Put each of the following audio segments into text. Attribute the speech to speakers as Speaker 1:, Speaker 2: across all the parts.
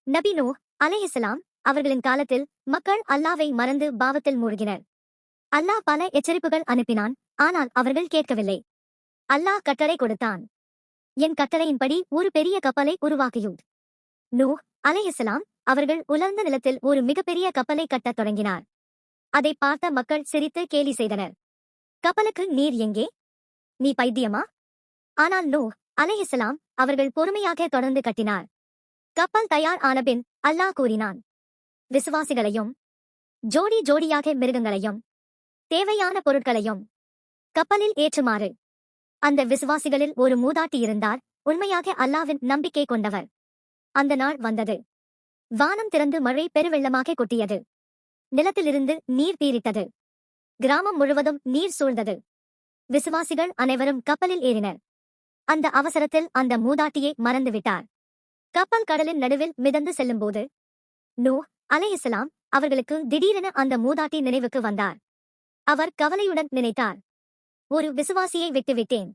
Speaker 1: நபி நூஹ் அலைஹிஸ்ஸலாம் அவர்களின் காலத்தில் மக்கள் அல்லாவை மறந்து பாவத்தில் மூழ்கினர். அல்லாஹ் பல எச்சரிப்புகள் அனுப்பினான், ஆனால் அவர்கள் கேட்கவில்லை. அல்லாஹ் கட்டளை கொடுத்தான். என் கட்டளையின்படி ஒரு பெரிய கப்பலை உருவாக்கியுட். நூஹ் அலைஹிஸ்ஸலாம் அவர்கள் உலர்ந்த நிலத்தில் ஒரு மிகப்பெரிய கப்பலை கட்டத் தொடங்கினார். அதை பார்த்த மக்கள் சிரித்து கேலி செய்தனர். கப்பலுக்கு நீர் எங்கே? நீ பைத்தியமா? ஆனால் நூஹ் அலைஹிஸ்ஸலாம் அவர்கள் பொறுமையாக தொடர்ந்து கட்டினார். கப்பல் தயார் ஆனபின் அல்லாஹ் கூறினான், விசுவாசிகளையும் ஜோடி ஜோடியாக மிருகங்களையும் தேவையான பொருட்களையும் கப்பலில் ஏற்றுமாறு. அந்த விசுவாசிகளில் ஒரு மூதாட்டி இருந்தார், உண்மையாக அல்லாவின் நம்பிக்கை கொண்டவர். அந்த நாள் வந்தது. வானம் திறந்து மழை பெருவெள்ளமாக கொட்டியது. நிலத்திலிருந்து நீர் பீரிட்டது. கிராமம் முழுவதும் நீர் சூழ்ந்தது. விசுவாசிகள் அனைவரும் கப்பலில் ஏறினர். அந்த அவசரத்தில் அந்த மூதாட்டியை மறந்துவிட்டார். கப்பல் கடலின் நடுவில் மிதந்து செல்லும்போது நூஹ் அலைஹிஸ்ஸலாம் அவர்களுக்கு திடீரென அந்த மூதாட்டி நினைவுக்கு வந்தார். அவர் கவலையுடன் நினைத்தார், ஒரு விசுவாசியை விட்டுவிட்டேன்.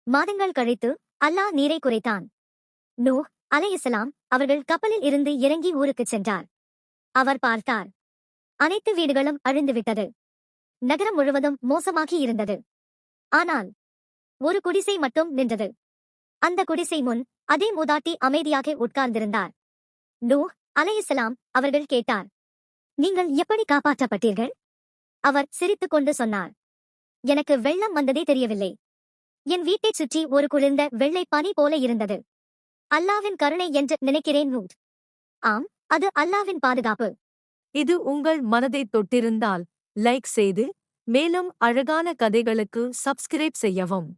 Speaker 1: மாதங்கள் கழித்து அல்லாஹ் நீரை குறைத்தான். நூஹ் அலைஹிஸ்ஸலாம் அவர்கள் கப்பலில் இருந்து இறங்கி ஊருக்குச் சென்றார். அவர் பார்த்தார், அனைத்து வீடுகளும் அழிந்துவிட்டது. நகரம் முழுவதும் மோசமாகி இருந்தது. ஆனால் ஒரு குடிசை மட்டும் நின்றது. அந்த குடிசை முன் அதே மூதாட்டி அமைதியாக உட்கார்ந்திருந்தார். நூஹ் அலைஹிஸ்ஸலாம் அவர்கள் கேட்டார், நீங்கள் எப்படி காப்பாற்றப்பட்டீர்கள்? அவர் சிரித்துக்கொண்டு சொன்னார், எனக்கு வெள்ளம் வந்ததே தெரியவில்லை. என் வீட்டைச் சுற்றி ஒரு குளிர்ந்த வெள்ளை பனி போல இருந்தது. அல்லாவின் கருணை என்று நினைக்கிறேன் நூஹ். ஆம், அது அல்லாவின் பாதுகாப்பு.
Speaker 2: இது உங்கள் மனதை தொட்டிருந்தால் லைக் செய்து, மேலும் அழகான கதைகளுக்கு சப்ஸ்கிரைப் செய்யவும்.